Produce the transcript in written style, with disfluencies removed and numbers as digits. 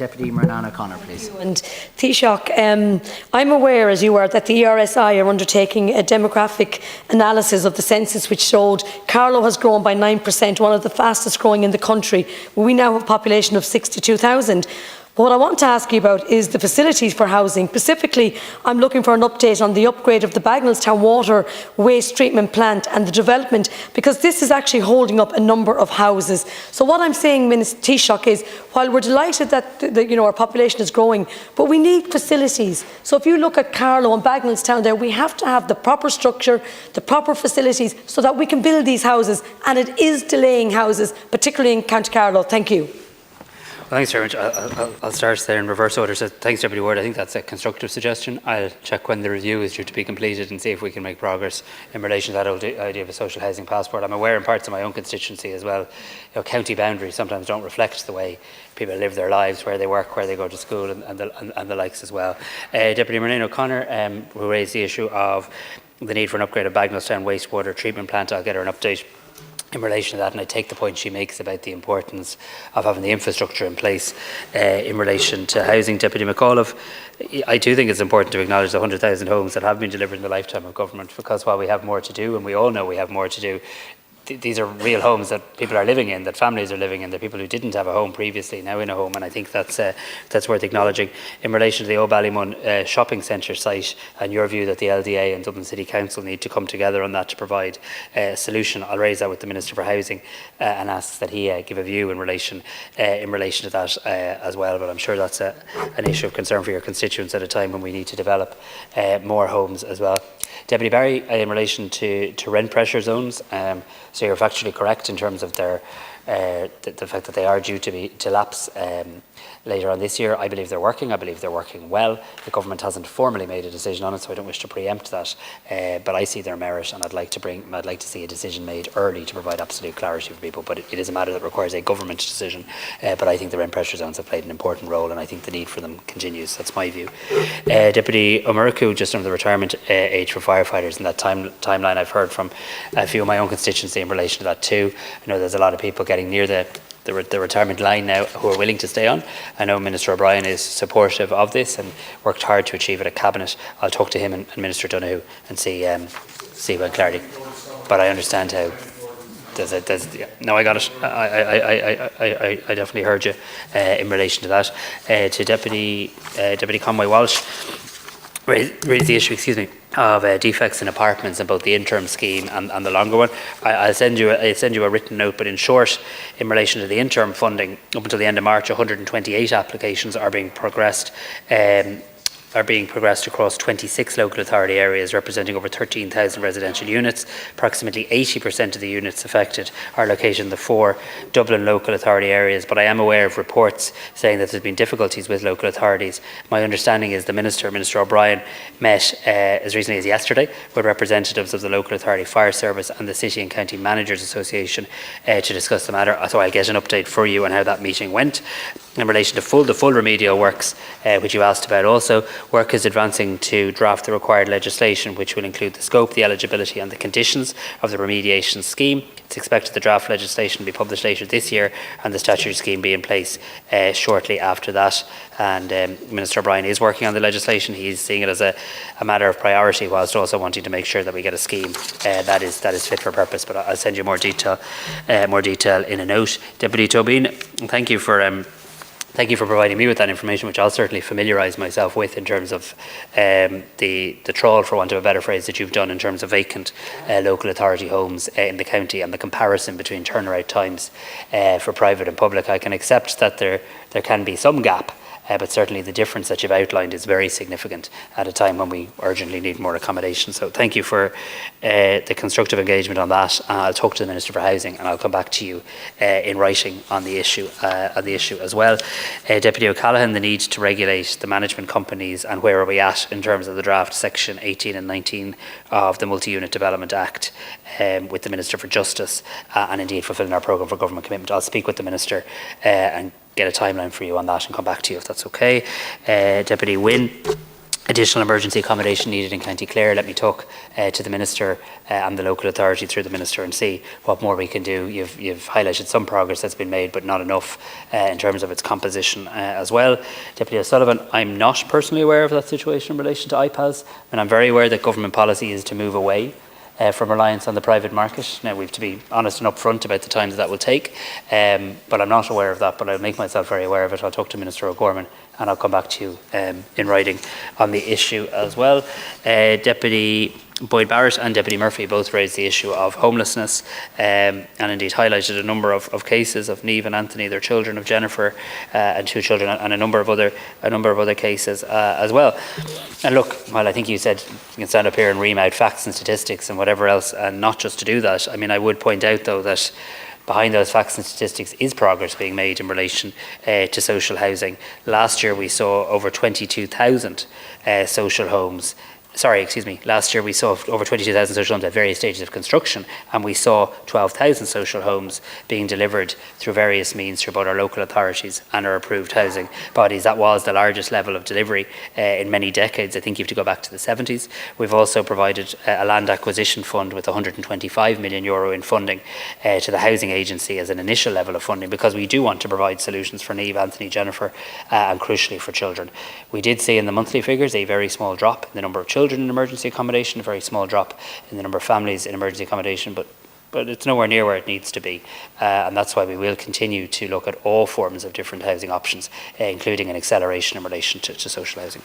Deputy Murnane O'Connor, please. And Taoiseach, I'm aware, as you are, that the ERSI are undertaking a demographic analysis of the census which showed Carlow has grown by 9%, one of the fastest growing in the country. We now have a population of 62,000. But what I want to ask you about is the facilities for housing. Specifically, I'm looking for an update on the upgrade of the Bagnallstown water waste treatment plant and the development, because this is actually holding up a number of houses. So what I'm saying, Minister Taoiseach, is while we're delighted that our population is growing, but we need facilities. So if you look at Carlow and Bagnallstown there, we have to have the proper structure, the proper facilities, so that we can build these houses, and it is delaying houses, particularly in County Carlow. Thank you. Thanks very much. I'll start there in reverse order. So thanks, Deputy Ward. I think that's a constructive suggestion. I'll check when the review is due to be completed and see if we can make progress in relation to that old idea of a social housing passport. I'm aware in parts of my own constituency as well, county boundaries sometimes don't reflect the way people live their lives, where they work, where they go to school, and the likes as well. Deputy Murnane O'Connor, who raised the issue of the need for an upgrade of Bagnallstown wastewater treatment plant. I'll get her an update in relation to that, and I take the point she makes about the importance of having the infrastructure in place in relation to housing. Deputy McAuliffe, I do think it's important to acknowledge the 100,000 homes that have been delivered in the lifetime of government, because while we have more to do, and we all know we have more to do, these are real homes that people are living in, that families are living in, that people who didn't have a home previously now in a home, and I think that's worth acknowledging. In relation to the Oireachtas shopping centre site and your view that the LDA and Dublin City Council need to come together on that to provide a solution, I'll raise that with the Minister for Housing and ask that he give a view in relation to that as well. But I'm sure that's an issue of concern for your constituents at a time when we need to develop more homes as well. Deputy Barry, in relation to rent pressure zones, so you're factually correct in terms of their the fact that they are due to lapse later on this year. I believe they're working. I believe they're working well. The government hasn't formally made a decision on it, so I don't wish to preempt that. But I see their merit, and I'd like to see a decision made early to provide absolute clarity for people. But it is a matter that requires a government decision. But I think the rent pressure zones have played an important role, and I think the need for them continues. That's my view. Deputy O'Murchu, just under the retirement age for firefighters, and that timeline I've heard from a few of my own constituency in relation to that too. I know there's a lot of people getting near the retirement line now who are willing to stay on. I know Minister O'Brien is supportive of this and worked hard to achieve it at Cabinet. I'll talk to him and Minister Donoghue and see when clarity. But I understand how no, I got it. I definitely heard you in relation to that. To Deputy Conway Walsh, raised the issue, of defects in apartments in both the interim scheme and the longer one. I'll send you a written note, but in short, in relation to the interim funding, up until the end of March, 128 applications are being progressed across 26 local authority areas, representing over 13,000 residential units. Approximately 80% of the units affected are located in the 4 Dublin local authority areas, but I am aware of reports saying that there's been difficulties with local authorities. My understanding is the Minister O'Brien, met as recently as yesterday with representatives of the local authority fire service and the City and County Managers Association to discuss the matter. So I'll get an update for you on how that meeting went. In relation to the full remedial works, which you asked about also, work is advancing to draft the required legislation, which will include the scope, the eligibility and the conditions of the remediation scheme. It's expected the draft legislation will be published later this year and the statutory scheme be in place shortly after that. And Minister O'Brien is working on the legislation. He's seeing it as a matter of priority, whilst also wanting to make sure that we get a scheme that is fit for purpose. But I'll send you more detail in a note. Deputy Tobin, thank you for providing me with that information, which I'll certainly familiarise myself with in terms of the trawl, for want of a better phrase, that you've done in terms of vacant local authority homes in the county and the comparison between turnaround times for private and public. I can accept that there can be some gap, but certainly the difference that you've outlined is very significant at a time when we urgently need more accommodation. So thank you for the constructive engagement on that. I'll talk to the Minister for Housing and I'll come back to you in writing on the issue as well. Deputy O'Callaghan, the need to regulate the management companies, and where are we at in terms of the draft section 18 and 19 of the Multi-Unit Development Act with the Minister for Justice and indeed fulfilling our programme for government commitment. I'll speak with the Minister and get a timeline for you on that and come back to you if that's okay. Deputy Wynne, additional emergency accommodation needed in County Clare, let me talk to the Minister and the local authority through the Minister and see what more we can do. You've highlighted some progress that's been made, but not enough in terms of its composition as well. Deputy O'Sullivan, I'm not personally aware of that situation in relation to IPAs, and I'm very aware that government policy is to move away from reliance on the private market. Now, we have to be honest and upfront about the time that will take, but I'm not aware of that, but I'll make myself very aware of it. I'll talk to Minister O'Gorman and I'll come back to you in writing on the issue as well. Deputy Boyd Barrett and Deputy Murphy both raised the issue of homelessness and indeed highlighted a number of cases of Niamh and Anthony, their children, of Jennifer and 2 children, and a number of other cases as well. And look, while I think you said you can stand up here and ream out facts and statistics and whatever else, and not just to do that, I mean, I would point out though that behind those facts and statistics is progress being made in relation to social housing. Last year we saw over 22,000 social homes. Last year we saw over 22,000 social homes at various stages of construction, and we saw 12,000 social homes being delivered through various means through both our local authorities and our approved housing bodies. That was the largest level of delivery in many decades. I think you have to go back to the 70s. We've also provided a land acquisition fund with €125 million in funding to the Housing Agency as an initial level of funding, because we do want to provide solutions for Niamh, Anthony, Jennifer, and crucially for children. We did see in the monthly figures a very small drop in the number of children in emergency accommodation, a very small drop in the number of families in emergency accommodation, but it's nowhere near where it needs to be, and that's why we will continue to look at all forms of different housing options, including an acceleration in relation to social housing.